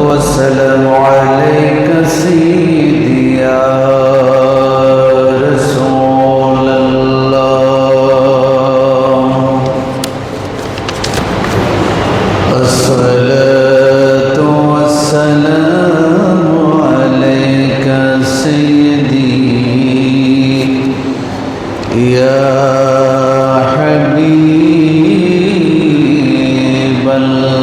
والسلام عليك سيدي يا رسول الله. الصلاة والسلام عليك سيدي يا حبيب الله.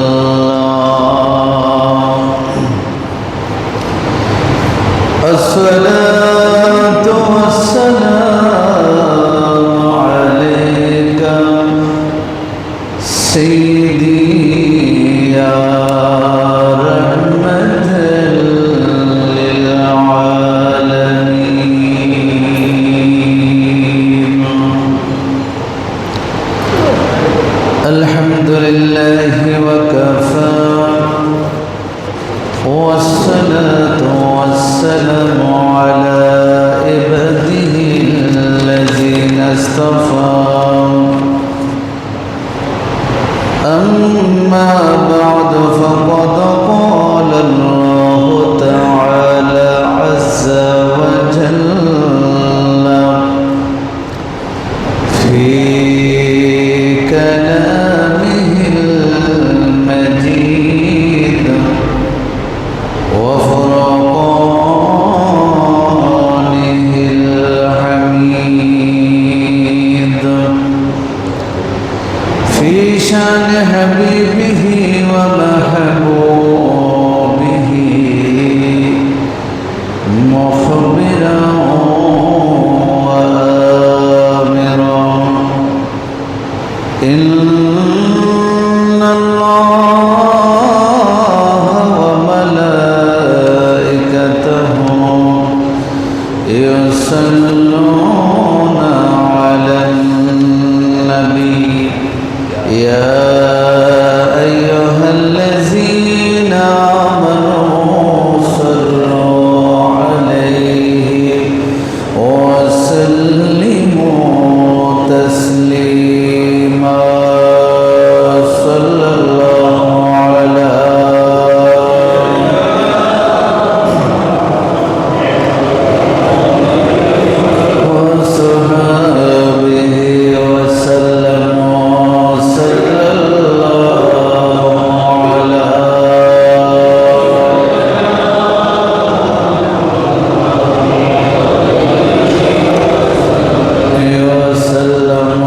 الصلاة والسلام عليك سيدي يا رحمة للعالمين. الحمد لله وكفى والصلاة والسلام على عباده الذين اصطفى. أما بعد فقد قال الله تعالى عز وجل في كلامه المجيد وفرقانه الحميد في شان حبيبه ومحبوبه مخبرا وآمرا. إن الله وملائكته يصلون على النبي يا أيها الذين آمنوا صلوا عليه وسلموا تسليما. صلى الله على وصحبه وسلم. صلى الله على وسلم.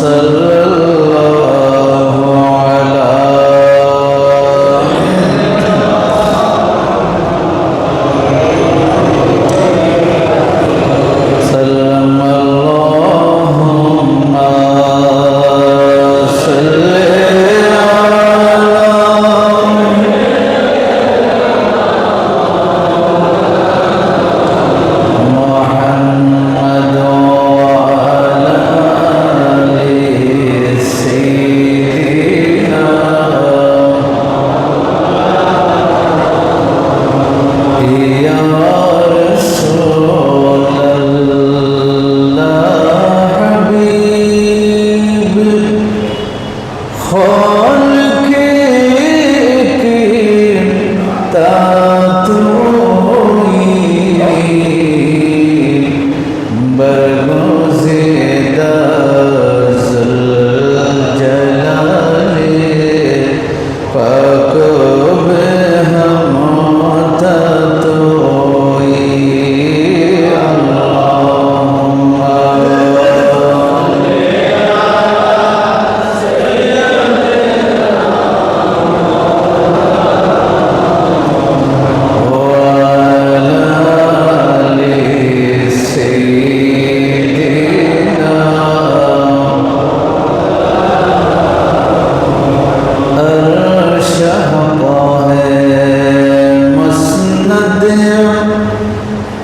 صلى الله على سلم. اللهم صل محمد وعلى آل سيدنا يا رسول الله حبيب خلق برگزیدہ ذوالجلال پاک بہمت توئی. اللہم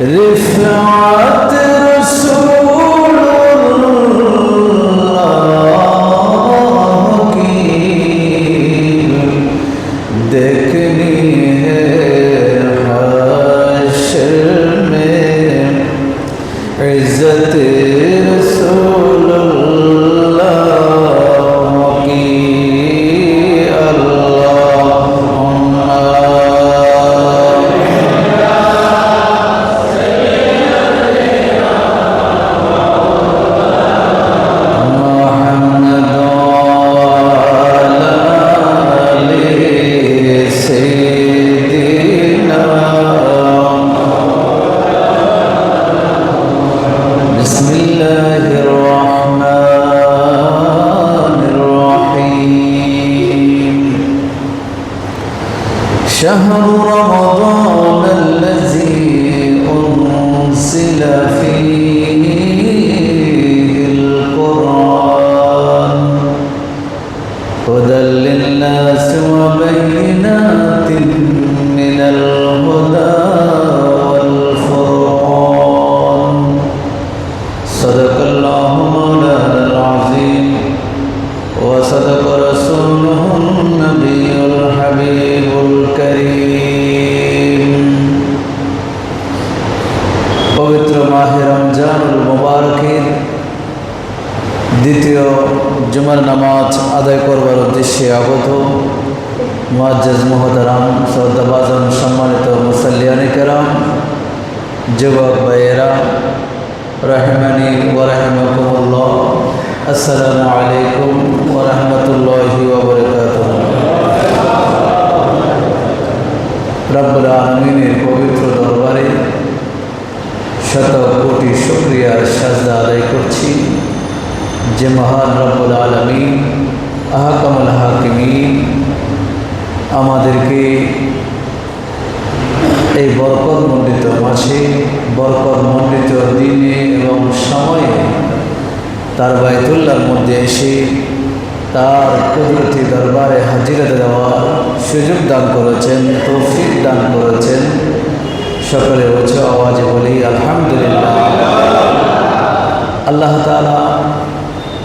رفعت رسول اللہ کی دیکھنی ہے حشر میں. عزت رسول اللہ کی. اللہم شهر رمضان الذي أنزل فيه القرآن هدى للناس وبينات من الهدى والفرقان صدق الله مولانا العظيم وصدق رسوله النبي الحبيب الكريم পবিত্র মাহে রমজানুল মুবারকের দ্বিতীয় জুমার নামাজ আদায় করবার উদ্দেশ্যে আগত মুআজ্জাজ মুহতারাম শ্রদ্ধাভাজন সম্মানিত মুসাল্লিয়ানে কেরাম, যুবক ভাইয়েরা, রাহিমানি ওয়া রাহিমাকুমুল্লাহ, আসসালামু আলাইকুম ওয়া রাহমাতুল্লাহি ওয়া বারাকাতুহু। রব্বুল আলামিনের পবিত্র দরবারে শত কোটি শুকরিয়ার সাজদা আদায় করছি যে মহান রব্বুল আলামিন আহকামুল হাকিমিন আমাদেরকে এই বরকতমণ্ডিত মাসে, বরকতমণ্ডিত দিনে এবং সময়ে তার বাইতুল্লাহর মধ্যে এসে তার কুদরতি দরবারে হাজিরা দেওয়ার সুযোগ দান করেছেন, তৌফিক দান করেছেন। সকলে উচ্চ আওয়াজে বলি আলহামদুলিল্লাহ। আল্লাহ তাআলা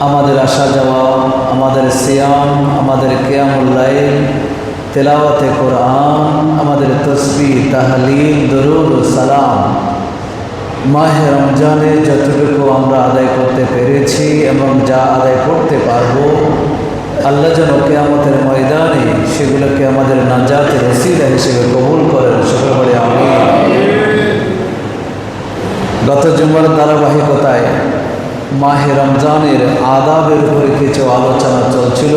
আমাদের আসা যাওয়া, আমাদের সিয়াম, আমাদের কিয়ামুল লাইল, তেলাওয়াতে কোরআন, আমাদের তাসবিহ, তাহলিল, দরুদ ও সালাম মাহে রমজানে যতটুকু আমরা আদায় করতে পেরেছি এবং যা আদায় করতে পারব, আল্লাহ যেন কিয়ামতের ময়দানে সেগুলোকে আমাদের নাজাতের ওসিলা হিসেবে কবুল করেন। সকলে বলে আমিন। গত জুমার ধারাবাহিকতায় মাহে রমজানের আদাবের উপরে কিছু আলোচনা চলছিল।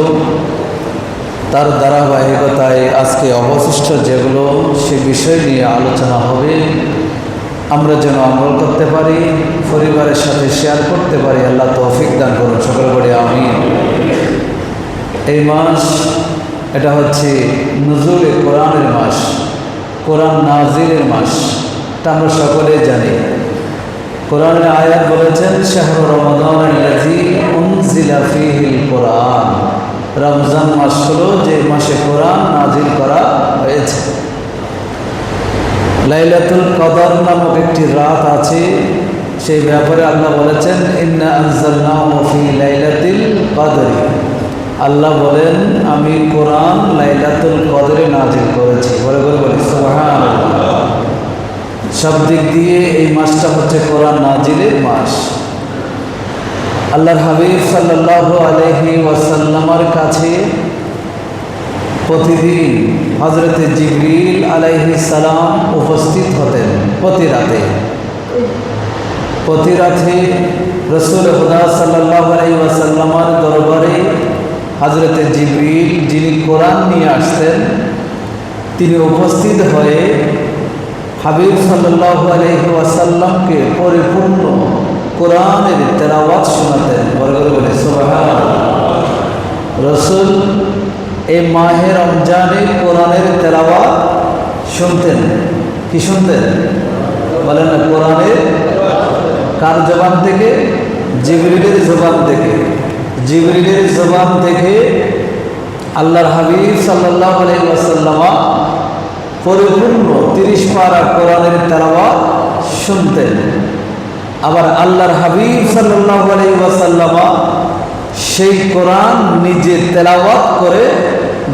তার ধারাবাহিকতায় আজকে অবশিষ্ট যেগুলো সে বিষয় নিয়ে আলোচনা হবে, আমরা যেন আমল করতে পারি, পরিবারের সাথে শেয়ার করতে পারি। আল্লাহ তৌফিক দান করুন। সকলে বলি আমিন। এই মাস, এটা হচ্ছে নুজুলে কোরআনের মাস, কোরআন নাজিলের মাস। তা আমরা সকলেই জানি। কোরআনের আয়াত বলেছেন শাহরু রমাদানাল্লাযী উনজিলা ফীহিল কোরআন। রমজান মাস হলো যে মাসে কোরআন নাজিল করা হয়েছে। লাইলাতুল কদর নামক একটি রাত আছে, সেই ব্যাপারে আল্লাহ বলেছেন ইন্না আনজালনাহু ফী লাইলাতিল কদরি। আল্লাহ বলেন আমি কোরআন লাইলাতুল কদরে নাজিল করেছি। বলে বলে বলি সুবহানাল্লাহ। সব দিক দিয়ে এই মাসটা হচ্ছে কোরআন নাজিলের মাস। আল্লাহর হাবিব সাল্লাল্লাহু আলাইহি ওয়াসাল্লামের কাছে প্রতিদিন হযরতে জিবরিল আলাইহিস সালাম উপস্থিত হতেন। প্রতি রাতে রাসূল খুদা সাল্লাল্লাহু আলাইহি ওয়াসাল্লামের দরবারে হযরতে জিবরিল, যিনি কোরআন নিয়ে আসতেন, তিনি উপস্থিত হয়ে হাবিব সাল্লাল্লাহু আলাইহি ওয়াসাল্লামকে পরিপূর্ণ কোরআনের তেলাওয়াত শোনাতেন। বলে বলে সুবহানাল্লাহ। রাসূল এই মাহে রমজানে কোরআনের তেলাওয়াত শুনতেন। কি শুনতেন বলেন না? কোরআনের। কার জবান থেকে? জিবরিলের জবান থেকে। জিবরিলের জবান থেকে আল্লাহর হাবিব সাল্লাল্লাহু আলাইহি ওয়াসাল্লাম পরিপূর্ণ 30 পারা কোরআনের তেলাওয়াত শুনতেন। আবার আল্লাহর হাবিব সাল্লাল্লাহু আলাইহি ওয়াসাল্লাম সেই কোরআন নিজে তেলাওয়াত করে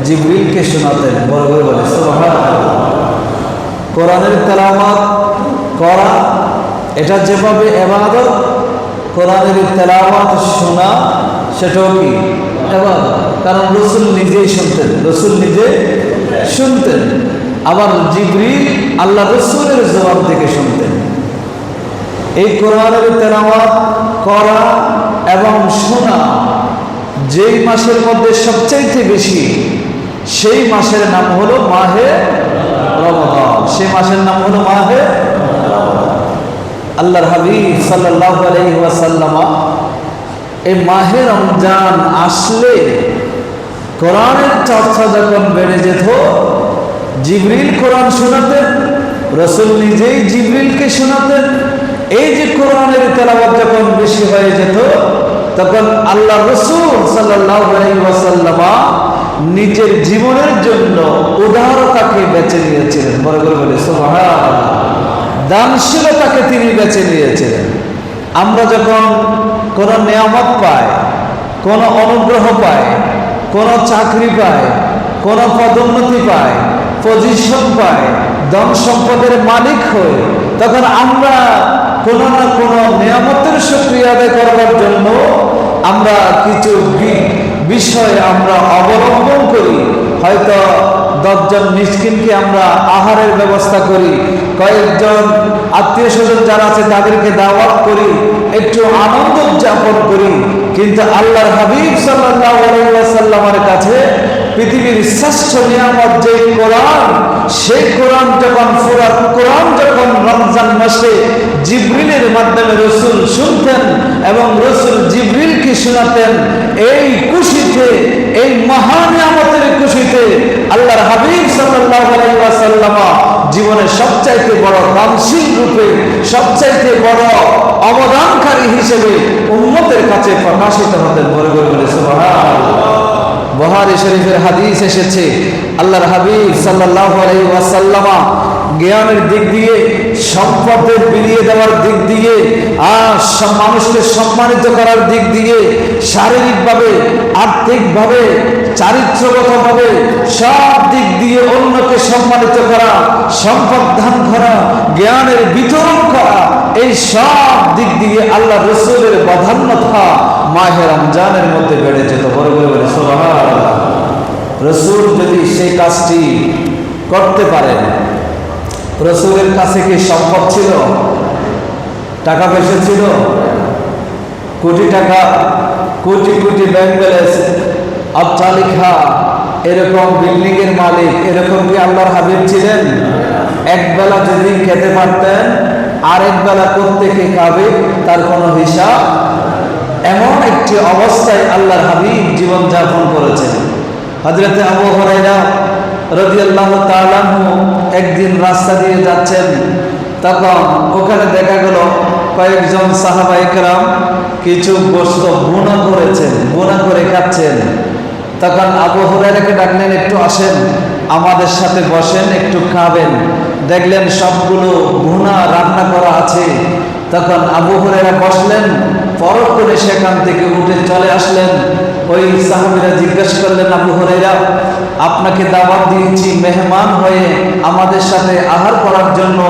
জিবরিলকে শোনাতেন। বড় করে বলে সুবহানাল্লাহ। কোরআনের তেলাওয়াত করা এটা যেভাবে ইবাদত, কোরআনের তেলাওয়াত শোনা সেটাও কি ইবাদত। কারণ রাসূল নিজেই শুনতেন, রাসূল নিজে শুনতেন। আবার জিবরিল আল্লাহ রাসূলের জবান থেকে শুনতেন। এই কোরআনের তেলাওয়াত করা এবং শোনা যেই মাসের মধ্যে সবচাইতে বেশি, সেই মাসের নাম হলো মাহে রমজান। সেই মাসের নাম হলো মাহে রমজান। আল্লাহর হাবিব সাল্লাল্লাহু আলাইহি ওয়াসাল্লাম এই মাহে রমজান আসলে কোরআনের চর্চা যখন বেড়ে যেত, জিবরিল কোরআন শোনাতেন, রসুল নিজেই জিবরিলকে শোনাতেন। এই যে কোরআনের তেলাওয়াত যখন বেশি হয়ে যেত, তখন আল্লাহ রসুল সাল্লাল্লাহু আলাইহি ওয়াসাল্লাম নিজের জীবনের জন্য উদারতাকে বেছে নিয়েছিলেন। বড় করে বলে সুবহানাল্লাহ। দানশীলতাকে তিনি বেছে নিয়েছিলেন। আমরা যখন কোনো নিয়ামত পাই, কোনো অনুগ্রহ পাই, কোনো চাকরি পাই, কোনো পদোন্নতি পাই, পজিশন পাই, ধন সম্পদের মালিক হই, তখন আমরা কোনো না কোনো নিয়ামতের শুকরিয়া আদায় করবার জন্য আমরা কিছু বিষয় আমরা অবলম্বন করি। হয়তো 10 জন মিসকিনকে আমরা আহারের ব্যবস্থা করি, কয়েকজন আত্মীয় স্বজন যারা আছে তাদেরকে দাওয়াত করি, একটু আনন্দ উদযাপন করি। কিন্তু আল্লাহর হাবিব সাল্লাল্লাহু আলাইহি ওয়াসাল্লামের কাছে পৃথিবীর শ্রেষ্ঠ নিয়ামত যে কোরআন, সেই কোরআন যখন রমজান মাসে জিবরিলের মাধ্যমে রসুল শুনতেন এবং রসুল জিবরিলকে শোনাতেন, এই খুশিতে, এই মহান নিয়ামতের খুশিতে আল্লাহর হাবিব সাল্লাল্লাহু আলাইহি ওয়াসাল্লাম জীবনের সবচাইতে বড় দানশীল রূপে, সবচাইতে বড় অবদানকারী হিসেবে উম্মতের কাছে প্রকাশিত হতেন। বলে সুবহানাল্লাহ। বুখারী শরীফের হাদিস এসেছে, আল্লাহর হাবিব সাল্লাল্লাহু আলাইহি ওয়াসাল্লাম জ্ঞানের দিক দিয়ে, সম্পদের বিলিয়ে দেওয়ার দিক দিয়ে, মানুষকে সম্মানিত করার দিক দিয়ে, শারীরিকভাবে, আর্থিকভাবে, চারিত্রগতভাবে সব দিক দিয়ে অন্যকে সম্মানিত করা, সম্পদ দান করা, জ্ঞানের বিতরণ করা, এই সব দিক দিয়ে আল্লাহ রসুলের প্রাধান্যতা মাহে রমজানের মধ্যে বেড়ে যেত। বড় বলে সুবহানাল্লাহ। রসুল যদি সেই কাজটি করতে পারেন, রসুলের কাছে কি সম্পদ ছিল? টাকা পয়সা ছিল? কোটি টাকা, কোটি কোটি ব্যাংক ব্যালেন্স, অট্টালিকা, এরকম বিল্ডিং এর মালিক, এরকম কি আল্লাহর হাবিব ছিলেন? একবেলা যদি খেতে পারতেন, আরেক বেলা প্রত্যেকে খাবে, তার কোনো হিসাব। এমন একটি অবস্থায় আল্লাহর হাবিব জীবন যাপন করেছেন। হযরত আবু হুরায়রা রাদিয়াল্লাহু তাআলা একদিন রাস্তা দিয়ে যাচ্ছেন, তখন ওখানে দেখা গেল কয়েকজন সাহাবায়ে কেরাম কিছু গোশত বোনা করেছেন, বোনা করে খাচ্ছেন। তখন আবু হুরায়রাকে ডাকলেন, একটু আসেন, আমাদের সাথে বসেন, একটু খাবেন। দেখলেন সবগুলো বোনা রান্না করা আছে। তখন আবু হুরায়রা বসলেন, পরখ করে সেখান থেকে উঠে চলে আসলেন। ওই সাহাবীরা জিজ্ঞাসা করলেন, আবু হুরায়রা, আপনাকে দাওয়াত দিয়েছি মেহমান হয়ে আমাদের সাথে আহার করার জন্য,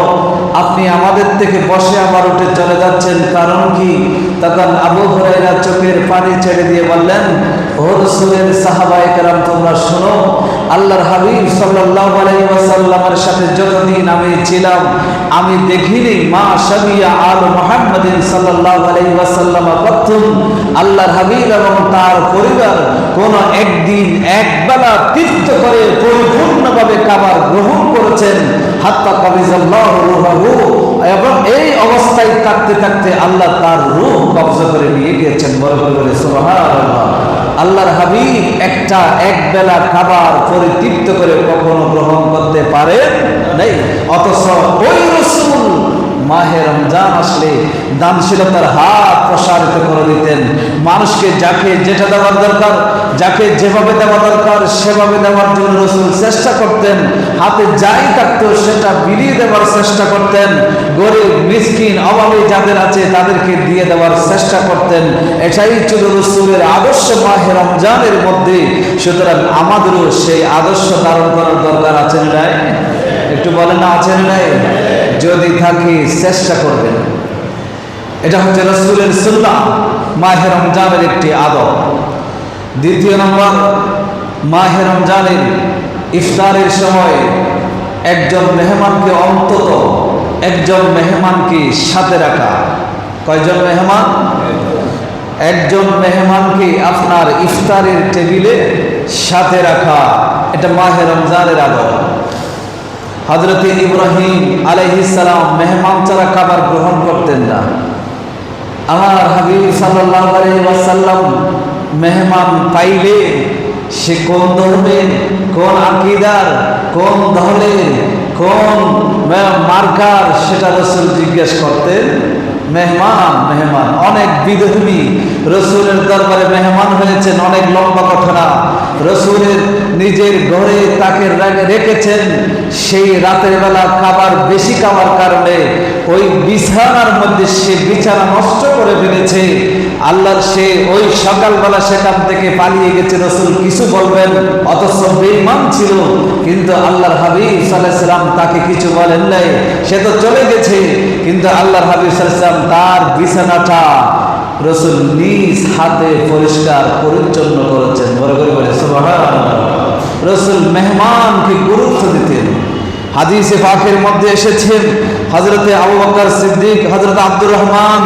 আপনি আমাদের থেকে বসে আবার উঠে চলে যাচ্ছেন, কারণ কি? তখন আবু হুরায়রা চোখের পানি ছেড়ে দিয়ে বললেন, ও রাসূলের সাহাবায়ে কেরাম, তোমরা শোনো, আল্লাহর হাবিব সাল্লাল্লাহু আলাইহি ওয়াসাল্লামের সাথে যতদিন আমি ছিলাম, আমি দেখিনি মা শাবিয়া আল মুহাম্মাদিন সাল্লাল্লাহু আলাইহি ওয়াসাল্লাম প্রথম আল্লাহর হাবিব এবং তার পরিবার কোন একদিন একবেলা তৃপ্ত করে পরিপূর্ণভাবে খাবার গ্রহণ করেছেন, হাত্তা কাবিজাল্লাহু রূহাহু, এবং এই অবস্থায় থাকতে থাকতে আল্লাহ তার রূহ কবজা করে নিয়ে গিয়েছেন। বড় বলে সুবহানাল্লাহ। আল্লাহর হাবিব এক বেলা খাবার পরিতৃপ্ত করে কখনো গ্রহণ করতে পারে নাই, অথচ ওই রাসূল মাহে রমজান আসলে দানশীলতার হাত প্রসারিত করে দিতেন। মানুষকে যাকে যেটা দেওয়ার দরকার, যাকে যেভাবে দেওয়া দরকার সেভাবে দেওয়ার জন্য রাসূল চেষ্টা করতেন। হাতে যাই থাকতো সেটা বিলিয়ে দেওয়ার চেষ্টা করতেন। গরিব, মিসকিন, অভাবী যাদের আছে তাদেরকে দিয়ে দেওয়ার চেষ্টা করতেন। এটাই ছিল রাসূলের আদর্শ মাহে রমজানের মধ্যে। সুতরাং আমাদেরও সেই আদর্শ ধারণ করার দরকার আছে না? একটু বলেন না, আছে না? যদি থাকি চেষ্টা করবেন। এটা হচ্ছে রাসূলের সুন্নাহ, মাহে রমজানের একটি আদব। দ্বিতীয় নম্বর, মাহে রমজানের ইফতারের সময় একজন মেহমানকে অন্তত একজন মেহমানকে সাথে রাখা। কয়জন মেহমান? একজন মেহমানকে আপনার ইফতারের টেবিলে সাথে রাখা, এটা মাহে রমজানের আদব। হযরত ইব্রাহিম আলাইহিস সালাম মেহমান ছাড়া খাবার গ্রহণ করতেন না। আমার হাবিব সাল্লাল্লাহু আলাইহি ওয়াসাল্লাম মেহমান পাইলে সে কোন ধর্মের, কোন আকীদার, কোন দলের, কোন মার্কার, সেটা রাসূল জিজ্ঞেস করতেন। মেহমান মেহমান, অনেক বিধর্মী রসুলের দরবারে মেহমান হয়েছেন, অনেক লম্বা ঘটনা। রসুলের নিজের ঘরে তাকে রেখেছেন, সেই রাতের বেলা খাবার বেশি খাওয়ার কারণে ওই বিছানার মধ্যে সে বিছানা নষ্ট করে ফেলেছে। আল্লাহর সে ওই সকালবেলা সেখান থেকে পালিয়ে গেছে, রসুল কিছু বলবেন, অথচ বেঈমান ছিল, কিন্তু আল্লাহর হাবিব সাল্লাল্লাহু আলাইহি ওয়াসাল্লাম তাকে কিছু বলেন নাই। সে তো চলে গেছে, কিন্তু আল্লাহর হাবিব সাল্লাল্লাহু আলাইহি ওয়াসাল্লাম তার বিছানাটা রসুল নিজ হাতে পরিষ্কার পরিচ্ছন্ন করেছেন। বড় করে বলে সুবহানাল্লাহ। রসুল মেহমানকে গুরুত্ব দিতেন। হাদিসে পাকের মধ্যে এসেছেন, হযরতে আবু বকর সিদ্দিক, হযরত আব্দুর রহমান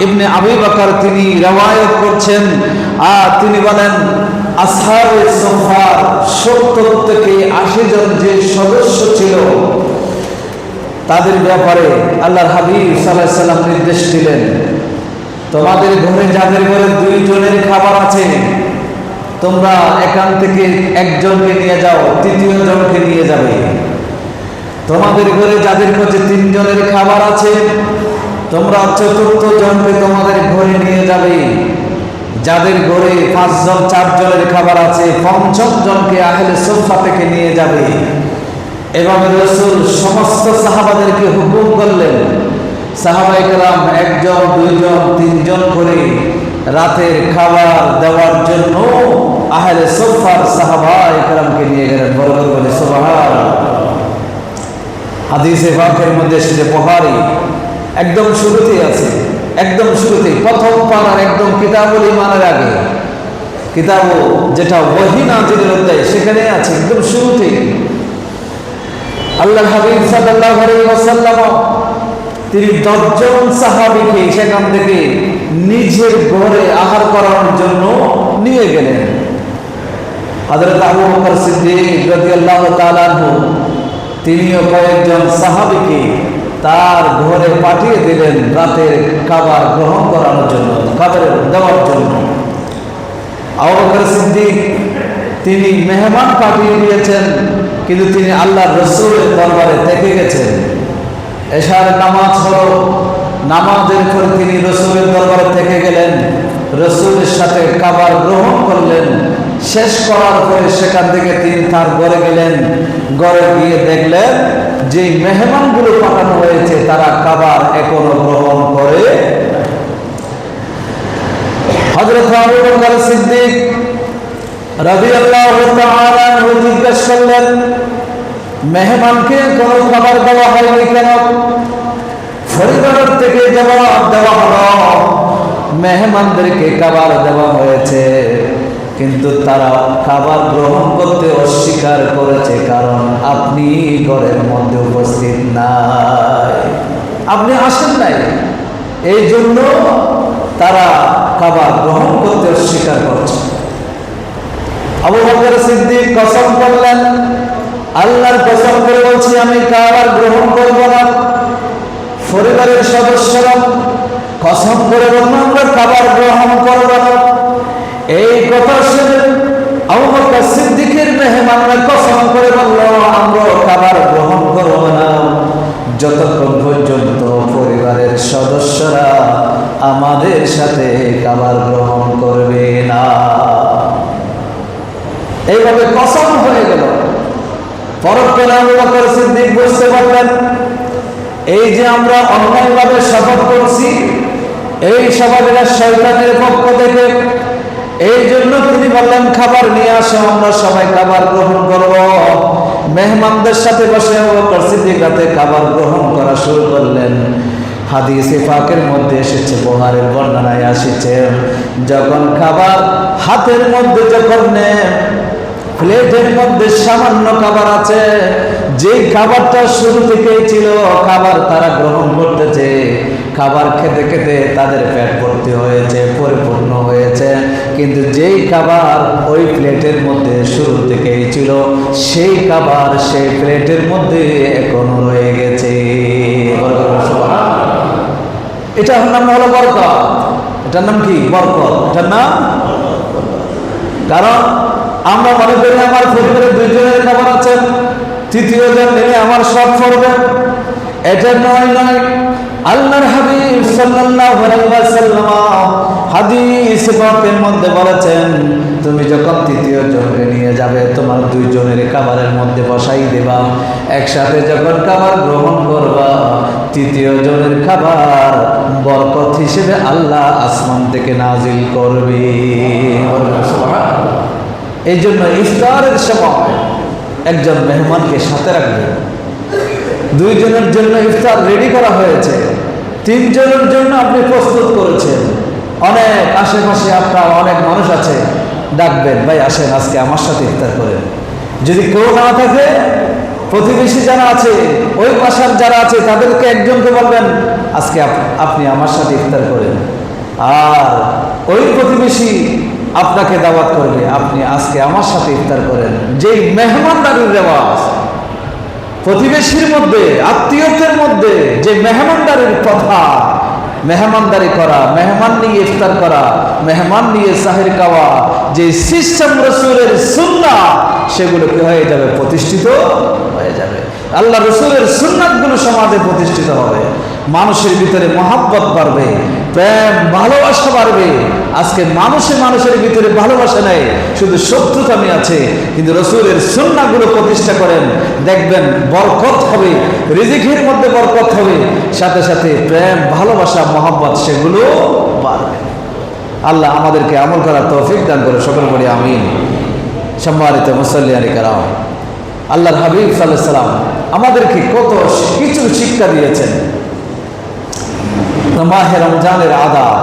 ইবনে আবি বকর তিনি রওয়ায়াত করছেন, আর তিনি বলেন, আসহাবে সুফার 70 থেকে 80 জন যে সদস্য ছিল, তাদের ব্যাপারে আল্লাহর হাবিব সাল্লাল্লাহু আলাইহি ওয়াসাল্লাম নির্দেশ দিলেন, তোমাদের ঘরে যাদের ঘরে 2 জনের খাবার আছে, তোমরা এখান থেকে একজনকে নিয়ে যাও, তৃতীয় জনকে নিয়ে যাবে। তোমাদের ঘরে যাদের কাছে 3 জনের খাবার আছে, তোমরা চতুর্থ জনকে তোমাদের ঘরে নিয়ে যাবে। যাদের ঘরে 5 জন 4 জনের খাবার আছে, পঞ্চম জনকে আহলে সুফা থেকে নিয়ে যাবে। এবং রাসূল সমস্ত সাহাবাদেরকে হুকুম করলেন, সাহাবায়ে কেরাম 1 জন 2 জন 3 জন করে রাতের খাবার দেওয়ার জন্য আহলে সুফার সাহাবায়ে কেরামকে নিয়ে গেলেন। বরকত বলে সুবহানাল্লাহ। হাদিসে পাকের মধ্যে এসেছে, বুখারী একদম শুরুতেই আছে, একদম শুরুতেই প্রথম পারার একদম কিতাবুল ঈমানের আগে, কিতাব যেটা ওহী নাযিলের অধ্যায়, সেখানে আছে একদম শুরুতেই। আল্লাহর হাবিব সাল্লাল্লাহু আলাইহি ওয়াসাল্লাম তিনি 10 জন সাহাবীকে সেখান থেকে নিজের ঘরে আহার করানোর জন্য নিয়ে গেলেন। হযরত আবু বকর সিদ্দিক রাদিয়াল্লাহু তাআলা আনহু তিনিও কয়েকজন সাহাবীকে তার ঘরে পাঠিয়ে দিলেন রাতের খাবার গ্রহণ করানোর জন্য, খাবার দেওয়ার জন্য। আবু বকর সিদ্দিক তিনি মেহমান পাঠিয়ে দিয়েছেন, কিন্তু তিনি আল্লাহর রাসূলের দরবারে থেকে গেছেন। এশার নামাজ হলো, নামাজের পর তিনি রাসূলের দরবারে থেকে গেলেন, রাসূলের সাথে খাবার গ্রহণ করলেন। শেষ করার পরে সেখান থেকে তিনি তার ঘরে গেলেন। ঘরে গিয়ে দেখলেন যে মেহমানগুলো পাঠানো হয়েছে তারা খাবার এখনো গ্রহণ করে। হযরত আবু বকর সিদ্দিক রাদিয়াল্লাহু তাআলা আনহু জিজ্ঞেস করলেন, মেহমানকে কোনো খাবার দেওয়া হয়নি কেন? পরিবারের থেকে জবাব দেওয়া হলো, মেহমানদেরকে খাবার দেওয়া হয়েছে, কিন্তু তারা খাবার গ্রহণ করতে অস্বীকার করেছে, কারণ আপনি ঘরের মধ্যে উপস্থিত নাই, আপনি আসেন নাই, এই জন্য তারা খাবার গ্রহণ করতে অস্বীকার করছে। আবু বকর সিদ্দিক কসম করলেন, আল্লাহর কসম করে বলছি আমি খাবার গ্রহণ করব না। পরিবারের সদস্যরা কসম করে বলল, আমরা খাবার গ্রহণ করব না। এই কথা শুনে আবু বকর সিদ্দিকের মেহমানরা কসম করে বলল, আমরা খাবার গ্রহণ করব না যতক্ষণ পর্যন্ত পরিবারের সদস্যরা আমাদের সাথে খাবার গ্রহণ করবে না। এইভাবে কসম হয়ে গেল। পরক্ষণে আবু বকর সিদ্দিক বুঝতে পারলেন, এই যে আমরা অন্যায়ভাবে শপথ করছি, এই শপথটা শয়তানের পক্ষ থেকে। এই জন্য তিনি বললেন, খাবার নিয়ে আসো, আমরা সবাই খাবার গ্রহণ করব। মেহমানদের সাথে বসে আবু বকর সিদ্দিক রাতে খাবার গ্রহণ করা শুরু করলেন। হাদিসে পাকের মধ্যে এসেছে, বুখারীর বর্ণনায় এসেছে, যখন খাবার হাতের মধ্যে যখন নেন, প্লেটের মধ্যে সামান্য খাবার আছে, যে খাবারটা শুরু থেকেই ছিল খাবার তারা গ্রহণ করতেছে, খাবার খেতে খেতে তাদের পেট ভর্তি হয়েছে, পরিপূর্ণ হয়েছে, কিন্তু যেই খাবার ওই প্লেটের মধ্যে শুরু থেকেই ছিল সেই খাবার সেই প্লেটের মধ্যে এখনো রয়ে গেছে। এটার নাম হলো বরকত। এটার নাম কি? বরকত। এটার নাম, কারণ আমরা মনে করি আমার পরিবারের দুইজনের খাবার আছে, তৃতীয় জন নিলে আমার সব করবে। এটা নয়। আল্লাহর হাবিব সাল্লাল্লাহু আলাইহি ওয়াসাল্লাম হাদিস পাকের মধ্যে বলেছেন, তুমি যখন তৃতীয় জনকে নিয়ে যাবে তোমার দুইজনের খাবারের মধ্যে বসাই দেবা, একসাথে যখন খাবার গ্রহণ করবা তৃতীয় জনের খাবার বরকত হিসেবে আল্লাহ আসমান থেকে নাজিল করবে। এই জন্য ইফতারের সময় একজন মেহমানকে সাথে রাখবেন। দুইজনের জন্য ইফতার রেডি করা হয়েছে, তিনজনের জন্য আপনি প্রস্তুত করেছেন। অনেক আশেপাশে আপনার অনেক মানুষ আছে, ডাকবেন, ভাই আসেন আজকে আমার সাথে ইফতার করেন। যদি কেউ না থাকে, প্রতিবেশী যারা আছে, ওই বাসার যারা আছে তাদেরকে একজনকে বলবেন আজকে আপনি আমার সাথে ইফতার করেন। আর ওই প্রতিবেশী আপনাকে দাওয়াত করবে, আপনি আজকে আমার সাথে ইফতার করেন। যেই মেহমানদারির রেওয়াজ প্রতিবেশীর মধ্যে, আত্মীয়দের মধ্যে যে মেহমানদারির কথা, মেহমানদারি করা, মেহমান নিয়ে ইফতার করা, মেহমান নিয়ে সাহির খাওয়া, যে সিস্টেম রাসূলের সুন্নাহ, সেগুলো কি হয়ে যাবে? প্রতিষ্ঠিত হয়ে যাবে। আল্লাহ রাসূলের সুন্নাতগুলো সমাজে প্রতিষ্ঠিত হবে, মানুষের ভিতরে মহাব্বত বাড়বে, প্রেম ভালোবাসা বাড়বে। আজকে মানুষের ভিতরে ভালোবাসা নেই, শুধু শত্রুতামি আছে। কিন্তু রাসূলের সুন্নাহগুলো প্রতিষ্ঠা করেন, দেখবেন বরকত হবে, রিজিকের মধ্যে বরকত হবে, সাথে সাথে প্রেম ভালোবাসা মহাব্বত সেগুলো বাড়বে। আল্লাহ আমাদেরকে আমল করার তৌফিক দান করে, সকল বলি আমিন। সম্মানিত মুসল্লিয়ান কিরাম, আল্লাহর হাবিব সাল্লাল্লাহু আলাইহি ওয়াসাল্লাম আমাদেরকে কত কিছু শিক্ষা দিয়েছেন। মাহে রমজানের আদাব,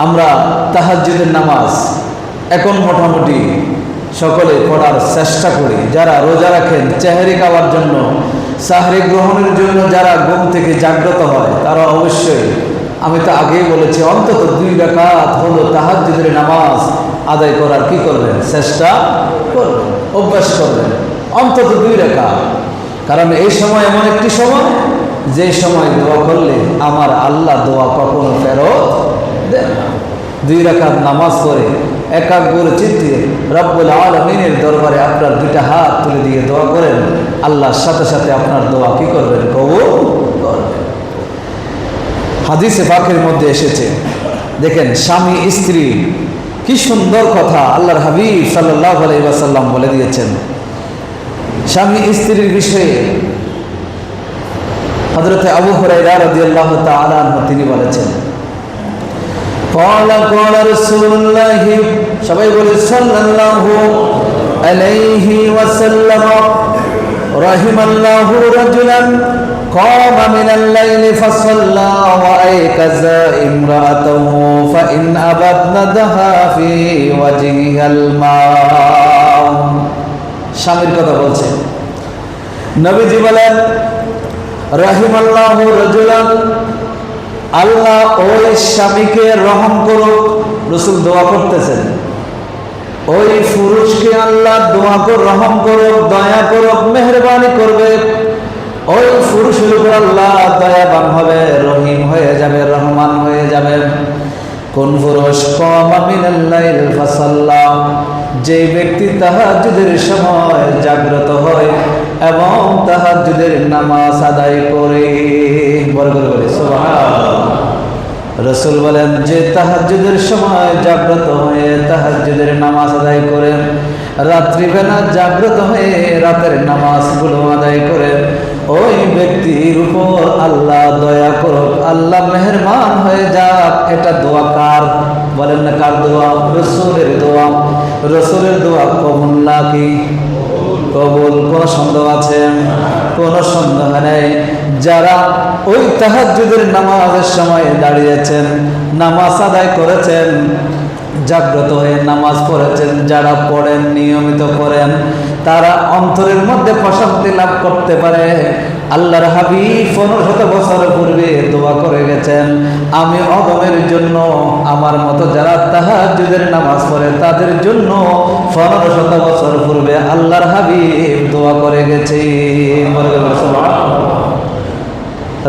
আমরা তাহাজ্জুদের নামাজ এখন মোটামুটি সকলে পড়ার চেষ্টা করি। যারা রোজা রাখেন সেহরি খাওয়ার জন্য, সাহরি গ্রহণের জন্য যারা ঘুম থেকে জাগ্রত হয়, তারা অবশ্যই, আমি তো আগেই বলেছি, অন্তত 2 রাকাত হলো তাহাজ্জুদের নামাজ আদায় করার কি করবেন? চেষ্টা করবেন, অভ্যাস করবেন, অন্তত 2 রাকাত। কারণ এই সময় এমন একটি সময়, যে সময় দোয়া করলে আমার আল্লাহ দোয়া কখনো ফেরত দেন না। 2 রাকাত নামাজ পড়ে একাগ্র চিত্তে রব্বুল আলামিনের দরবারে আপনার 2টা হাত তুলে দিয়ে দোয়া করেন, আল্লাহর সাথে সাথে আপনার দোয়া কি করবেন? কবুল করবেন। হাদিসে পাকের মধ্যে এসেছে, দেখেন স্বামী স্ত্রী কি সুন্দর কথা আল্লাহর হাবিব সাল্লাল্লাহু আলাইহি ওয়াসাল্লাম বলে দিয়েছেন। স্বামী স্ত্রীর বিষয়ে হযরত আবু হুরায়রা রাদিয়াল্লাহু তাআলা আনহু তিনি বলেছেন, ক্বালা রাসূলুল্লাহ, সবাই বলে সাল্লাল্লাহু আলাইহি ওয়াসাল্লাম, রাহিমাল্লাহু রাজুলান قام من الليل فصلى وأيقظ امرأته فإن أبت ندها في وجهها الماء। স্বামীর কথা বলছেন নবীজি বলেন, রাহিমাল্লাহু রাজুলান, আল্লাহ ওই স্বামীকে রহম করুক। রাসূল দোয়া করতেছেন, ওই পুরুষকে আল্লাহ দোয়া করে রহম করুক, দয়া করুক, মেহেরবানি করবে। ওই পুরুষের উপর আল্লাহ দয়াবান হবে, রহিম হয়ে যাবে, রহমান হয়ে যাবে। কোন পুরুষ? ক্বামা মিনাল লাইল ফাসাল্লা, যে ব্যক্তি তাহাজ্জুদের সময় জাগ্রত হয় এবং তাহাজ্জুদের নামাজ আদায় করে। বড় করে বলি সুবহানাল্লাহ। রাসূল বলেন, যে তাহাজ্জুদের সময় জাগ্রত হয়ে তাহাজ্জুদের নামাজ আদায় করে, রাত্রিবেলা জাগ্রত হয়ে রাতের নামাজগুলো আদায় করে, ওই ব্যক্তির উপর আল্লাহ দয়া করুক, আল্লাহ মেহেরবান হয়ে যাক। এটা দোয়া কার? বলেন না কার দোয়া? রাসূলের দোয়া। রাসূলের দোয়া কবুল নাকি? কবুল। কোন সন্দেহ আছে? কোন সন্দেহ নেই। যারা ওই তাহাজ্জুদের নামাজের সময় দাঁড়িয়েছেন, নামাজ আদায় করেছেন, জাগ্রত হয়ে নামাজ পড়েছেন, যারা পড়েন, নিয়মিত পড়েন, তারা অন্তরের মধ্যে প্রশান্তি লাভ করতে পারে। আল্লাহর হাবিব 1500 বছর পূর্বে দোয়া করে গেছেন, আমি অগমের জন্য, আমার মতো যারা তাহাজ্জুদের নামাজ পড়ে তাদের জন্য 1500 বছর পূর্বে আল্লাহর হাবিব দোয়া করে গেছে।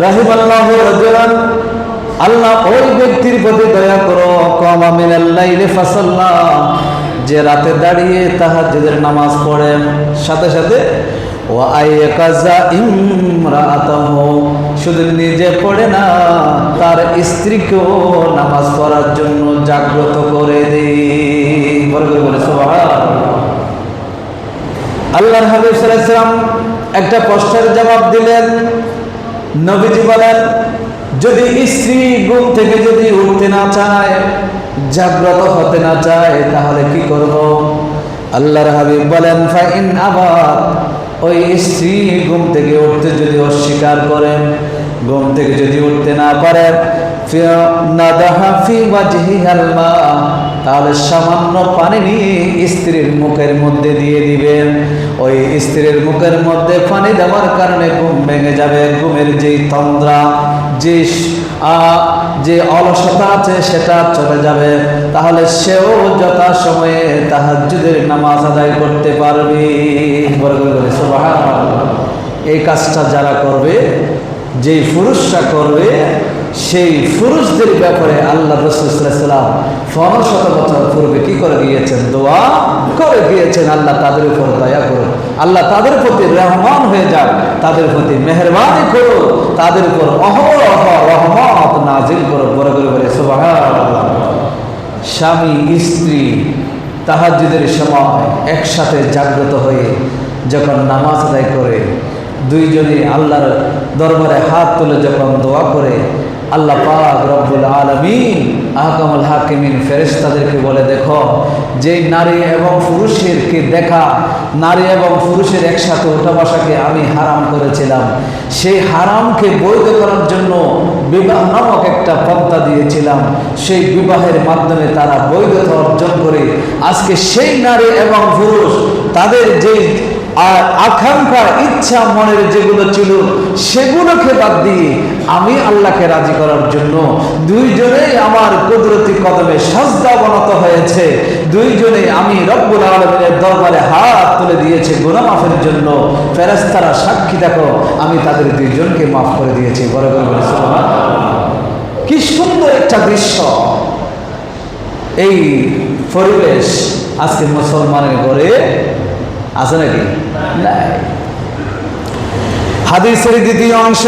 রাহিমাল্লাহু রাজুলান, আল্লাহ ওই ব্যক্তির প্রতি দয়া করো, ক্বামা মিনাল লাইলি ফাসাল্লা, যে রাতে দাঁড়িয়ে তাহাজ্জুদের নামাজ পড়েন, সাথে সাথে ওয়া আইকাযা ইমরাআতাহু, শুধু নিজে পড়ে না, তার স্ত্রীকেও নামাজ পড়ার জন্য জাগ্রত করে দেয়। বলে সুবহানাল্লাহ। আল্লাহর হাবিব সাল্লাল্লাহু আলাইহি ওয়াসাল্লাম একটা প্রশ্নের জবাব দিলেন। নবীজি বলেন, যদি স্ত্রী ঘুম থেকে যদি উঠতে না চায়, জাগ্রত হতে না চায়, তাহলে কি করব? আল্লাহর হাবিব বলেন, ফাইন আবাদ, ওই স্ত্রী ঘুম থেকে উঠতে যদি অস্বীকার করেন, ঘুম থেকে যদি উঠতে না পারেন, তাহলে সামান্য পানি নিয়ে স্ত্রীর মুখের মধ্যে দিয়ে দিবেন। ওই স্ত্রীর মুখের মধ্যে পানি দেওয়ার কারণে ঘুম ভেঙে যাবে, ঘুমের যেই তন্দ্রা, যে অলসতা আছে সেটা চলে যাবে, তাহলে সেও যথাসময়ে তাহাজ্জুদের নামাজ আদায় করতে পারবে। সুবহানাল্লাহ। এই কাজটা যারা করবে, যেই পুরুষরা করবে, সেই পুরুষদের ব্যাপারে আল্লাহ রাসূল সাল্লাল্লাহু আলাইহি ওয়াসাল্লাম 1500 বছর পূর্বে কি করে গিয়েছেন? দোয়া করে গিয়েছেন, আল্লাহ তাদের উপর দয়া করুন, আল্লাহ তাদের প্রতি রহমান হয়ে যান, তাদের প্রতি মেহেরবানি করুন, তাদের উপর অহরহ রহমত নাজিল করুন। বড় করে বলে সুবহানাল্লাহ। স্বামী স্ত্রী তাহাজ্জুদের সময় একসাথে জাগ্রত হয়ে যখন নামাজ আদায় করে, দুইজনে আল্লাহর দরবারে হাত তুলে যখন দোয়া করে, আল্লাহ পাক রব্বুল আলামিন আহকামুল হাকিমিন ফেরেশতাদেরকে বলে, দেখো, যেই নারী এবং পুরুষের কে দেখা, নারী এবং পুরুষের একসাথে ওঠা বসাকে আমি হারাম করেছিলাম, সেই হারামকে বৈধ করার জন্য বিবাহ নামক একটা পন্থা দিয়েছিলাম। সেই বিবাহের মাধ্যমে তারা বৈধতা অর্জন করে আজকে সেই নারী এবং পুরুষ তাদের যেই আর আকাঙ্ক্ষা ইচ্ছা মনের যেগুলো ছিল সেগুলোকে বাদ দিয়ে আমি আল্লাহকে রাজি করার জন্য দুইজনেই আমার কুদরতি কদমে সাজদা অবনত হয়েছে, দুইজনেই আমি রব্বুল আলামিনের দরবারে হাত তুলে দিয়েছি গুনাহ মাফের জন্য। ফেরেশতারা সাক্ষী, দেখো আমি তাদের দুইজনকে মাফ করে দিয়েছি। বড় করে বলে সুবহানাল্লাহ। কি সুন্দর একটা দৃশ্য! এই পরিবেশ আজকে মুসলমানের ঘরে আছে নাকি? নাই। হাদিসের দ্বিতীয় অংশ,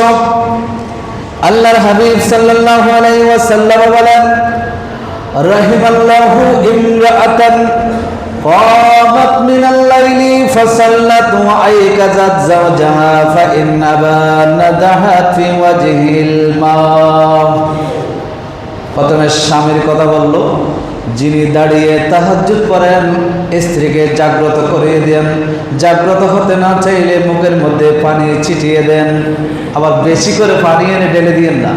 আল্লাহর হাবিব সাল্লাল্লাহু আলাইহি ওয়াসাল্লাম বলেন, রাহিমাল্লাহু ইমরাআতান قامت من الليل فصلت وأيقظت زوجها فإن أبى ندهت في وجهه الماء। প্রথমে স্বামীর কথা বলল, যিনি দাঁড়িয়ে তাহাজ্জুদ পড়েন, স্ত্রীকে জাগ্রত করে দেন, জাগ্রত হতে না চাইলে মুখের মধ্যে পানি ছিটিয়ে দেন। আবার বেশি করে পানি এনে ঢেলে দিয়েন না,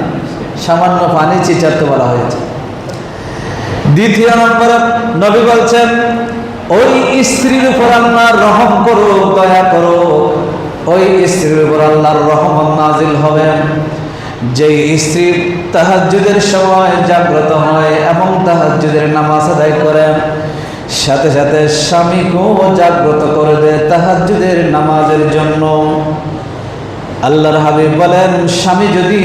সামান্য পানি ছিটাতে বলা হয়েছে। দ্বিতীয় নম্বরে নবী বলছেন, ওই স্ত্রীর উপর আল্লাহর রহম করো, দয়া করো, ওই স্ত্রীর উপর আল্লাহর রহমত নাজিল হবে যেই স্ত্রী তাহাজ্জুদের সময় জাগ্রত হয় এবং তাহাজ্জুদের নামাজ আদায় করে, সাথে সাথে স্বামীকেও জাগ্রত করে দেয় তাহাজ্জুদের নামাজের জন্য। আল্লাহর হাবিব বলেন, স্বামী যদি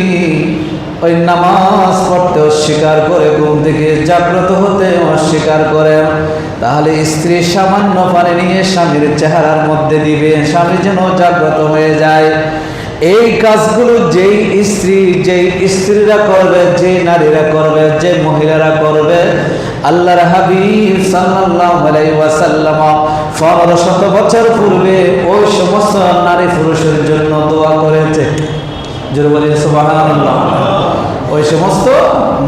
ওই নামাজ পড়তে অস্বীকার করে, ঘুম থেকে জাগ্রত হতে অস্বীকার করে, তাহলে স্ত্রী সামান্য পানি নিয়ে স্বামীর চেহারার মধ্যে দিবে, স্বামী যেন জাগ্রত হয়ে যায়। এই কাজগুলো যেই স্ত্রীরা করবে, যে নারীরা করবে, যে মহিলারা করবে, আল্লাহর হাবিব সাল্লাল্লাহু আলাইহি ওয়াসাল্লাম 1500 বছর পূর্বে ওই সমস্ত নারী পুরুষের জন্য দোয়া করেছে। জোরে বলেন সুবহানাল্লাহ। ওই সমস্ত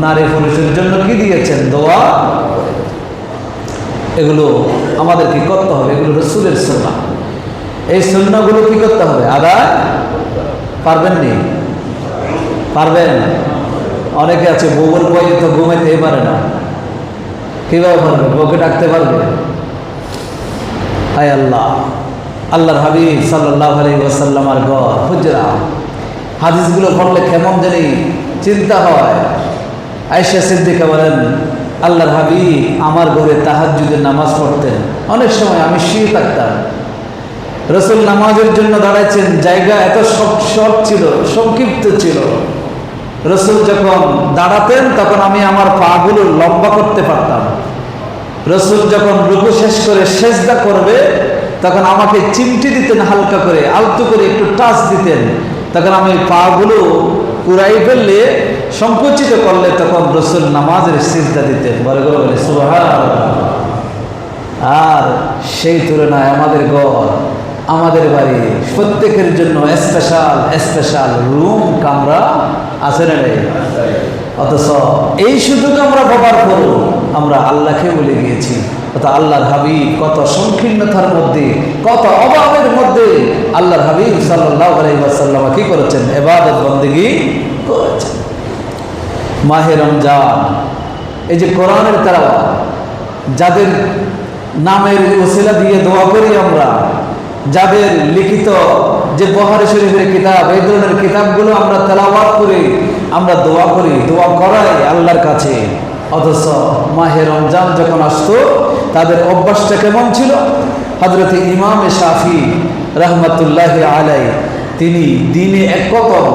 নারী পুরুষের জন্য কি দিয়েছেন? দোয়া। এগুলো আমাদের কি করতে হবে? এগুলো রাসূলের সুন্নাহ। এই সুন্নাহগুলো কি করতে হবে? আদায় পারবেন নি? পারবেন? অনেকে আছে বউর বয়ে তো ঘুমাইতেই পারে না, কিভাবে পারবে? বউকে ডাকতে পারবে? হায় আল্লাহ! আল্লাহর হাবিব সাল্লাল্লাহু আলাইহি ওয়াসাল্লামের ঘর হুজরা, হাদিসগুলো পড়লে কেমন জানি চিন্তা হয়। আয়েশা সিদ্দিকা বলেন, আল্লাহর হাবিব আমার ঘরে তাহাজ্জুদের নামাজ পড়তেন, অনেক সময় আমি শুয়ে থাকতাম, রাসূল নামাজের জন্য দাঁড়াচ্ছেন, জায়গা এত শর্ট ছিল, সংক্ষিপ্ত ছিল, রাসূল যখন দাঁড়াতেন তখন আমি আমার পা গুলো লম্বা করতে পারতাম, রসুল যখন রুকু শেষ করে সেজদা করবে তখন আমাকে চিমটি দিতেন, হালকা করে আলতো করে একটু টাচ দিতেন। তখন আমি পাগুলো কুড়াই ফেললে, সংকুচিত করলে তখন রসুল নামাজের সিজদা দিতেন। বলে বলে সুবহানাল্লাহ। আর সেই তুলনায় আমাদের ঘর, আমাদের বাড়ি, প্রত্যেকের জন্য স্পেশাল স্পেশাল রুম, কামরা আছে না রে? অথচ এই সুযোগ আমরা ব্যবহার করব, আমরা আল্লাহকে বলে গিয়েছি। কত আল্লাহর হাবিব কত সংকীর্ণতার মধ্যে, কত অভাবের মধ্যে আল্লাহর হাবিব সাল্লাল্লাহু আলাইহি ওয়াসাল্লাম কি করেছেন? ইবাদত বন্দেগী করেছেন। মাহে রমজান, এই যে কোরআনের তেলাওয়াত, যাদের নামের ওসিলা দিয়ে দোয়া করি আমরা, যাদের লিখিত যে বুখারী শরীফের কিতাব, এই ধরনের কিতাবগুলো আমরা তেলাওয়াত করি, আমরা দোয়া করি, দোয়া করাই আল্লাহর কাছে। অথচ মাহে রমজান যখন আসতো তাদের অভ্যাসটা কেমন ছিল? হযরত ইমাম শাফি রাহমাতুল্লাহি আলাইহি তিনি দিনে এক খতম,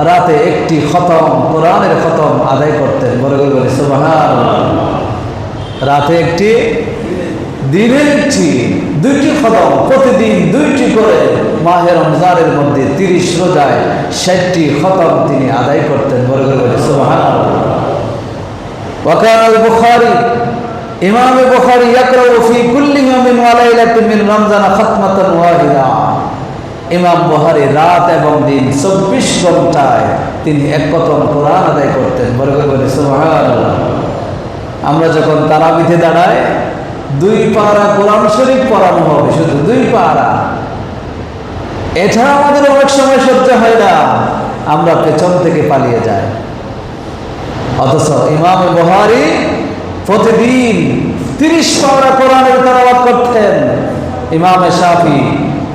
রাতে একটি খতম, কোরআনের খতম আদায় করতেন। বলে বলে সুবহানাল্লাহ। রাতে একটি, দিনে একটি, দুইটি খতম, প্রতিদিন দুইটি করে মাহে রমজানের মধ্যে 30 রোজায় 60টি খতম তিনি আদায় করতেন। বলে বলে সুবহানাল্লাহ। وكان البخاري إمام البخاري يقرأ في كل يوم وليلة من رمضان ختمة واحدة। ইমাম বুখারী রাত এবং দিন 24 ঘন্টায় তিনি এক খতম কোরআন আদায় করতেন। বলে বলে সুবহানাল্লাহ। আমরা যখন তারাবিতে দাঁড়াই, 2 পারা কোরআন শরীফ পড়ানো হবে, শুধু 2 পারা। এটা আমাদের অনেক সময় সহ্য হয় না, আমরা পেছন থেকে পালিয়ে যাই। অথচ ইমাম বুখারী প্রতিদিন 30 পারা কোরআনের তেলাওয়াত করতেন। ইমাম শাফি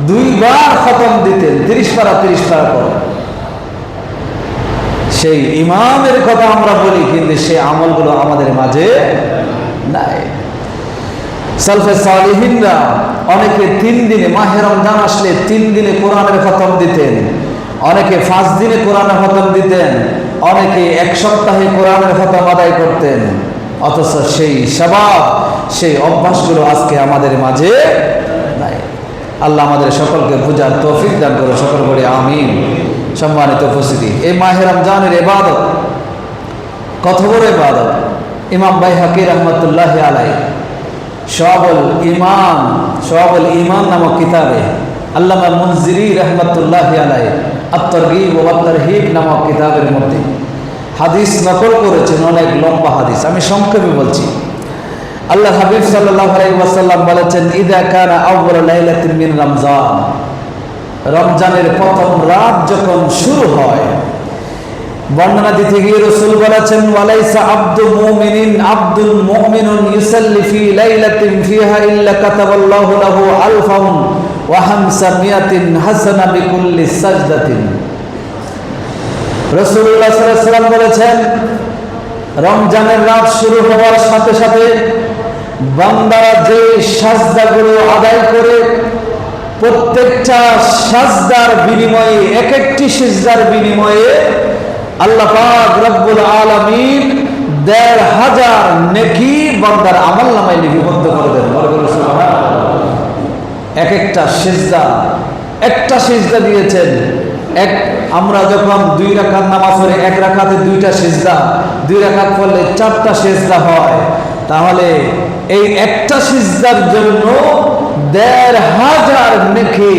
2 বার খতম দিতেন, 30 পারা করে। সেই ইমামের কথা আমরা বলি, কিন্তু সেই আমলগুলো আমাদের মাঝে নাই। সালফে সালিহিনরা অনেকে 3 দিনে, মাহে রমজান আসলে 3 দিনে কোরআনের খতম দিতেন, অনেকে 5 দিনে কোরআনের খতম দিতেন, অনেকে 1 সপ্তাহে কোরআনের খতম আদায় করতেন। অথচ সেই স্বভাব, সেই অভ্যাসগুলো আজকে আমাদের মাঝে নাই। আল্লাহ আমাদের সকলকে বুঝার তৌফিক দান করে, সকল বলি আমিন। সম্মানিত উপস্থিতি, এই মাহে রমজানের ইবাদত কত বড় ইবাদত! ইমাম বাইহাকী রাহমাতুল্লাহি আলাইহি শুআবুল ঈমান নামক কিতাবে, আল্লামা মুনজিরি রাহমাতুল্লাহি আলাইহি আত-তারগীব ওয়া তারহীব নামক কিতাবের মধ্যে হাদিস নকল করেছেন, অনেক লম্বা হাদিস, আমি সংক্ষেপে বলছি। আল্লাহ হাবিব সাল্লাল্লাহু আলাইহি ওয়াসাল্লাম বলেছেন, ইযা কানা আউয়ালু লাইলাতিন মিন রমজান, রমজানের প্রথম রাত যখন শুরু হয়, বর্ণনা দিতে গিয়ে রাসূল বলেছেন, ওয়ালাইসা আব্দুল মুমিনুন ইউসাল্লি ফি লাইলাতিন ফিহা ইল্লা কাতাবাল্লাহু লাহু আলফান ওয়া হামসামিয়াতিন হাসানা বিকুল্লি সাজদাতিন। রাসূলুল্লাহ সাল্লাল্লাহু আলাইহি ওয়াসাল্লাম বলেছেন, রমজানের রাত শুরু হওয়ার সাথে সাথে বান্দারা যে সাজদাগুলো আদায় করে, প্রত্যেকটা সাজদার বিনিময়ে, এক একটি সিজদার বিনিময়ে আল্লাহ পাক রব্বুল আলামিন ১৫০০ নেকি বান্দার আমলনামায় লিপিবদ্ধ করে দেন। এক একটা সিজদা, একটা সিজদা দিয়েছেন। আমরা যখন 2 রাকাত নামাজ পড়ি, 1 রাকাতে 2টা সিজদা, 2 রাকাত পড়লে 4টা সিজদা হয়। তাহলে এই একটা সিজদার জন্য ১৫০০ নেকি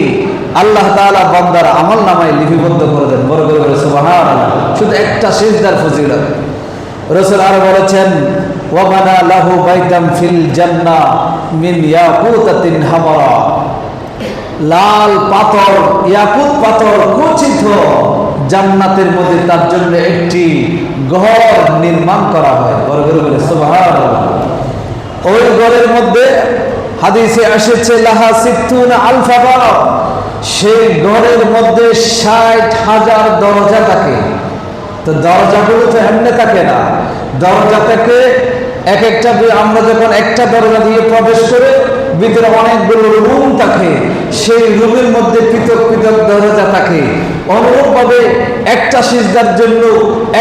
আল্লাহ তাআলা বান্দার আমলনামায় লিপিবদ্ধ করে দেন। বড় করে সুবহানাল্লাহ। শুধু একটা সিজদার ফজিলত। রাসূল আর বলেছেন, ওয়া বানা লাহু বাইতাম ফিল জান্নাহ মিন ইয়াকুতাতিন হামরা, লাল পাথর, ইয়াকুত পাথর খচিত জান্নাতের মধ্যে তার জন্য একটি ঘর নির্মাণ করা হয়। বড় করে সুবহানাল্লাহ। ওই ঘরের মধ্যে হাদিসে এসেছে, লাহা সিত্তুনা আলফা বাব, সেই ঘরের মধ্যে ৬০,০০০ দরজা থাকে। তো দরজাগুলো তো এমনি থাকে না, দরজা থেকে এক একটা, আমরা যখন একটা দরজা দিয়ে প্রবেশ করে ভিতরে অনেকগুলো রুম থাকে, সেই রুমের মধ্যে পৃথক পৃথক দরজা থাকে। অনুরূপভাবে একটা সিজদার জন্য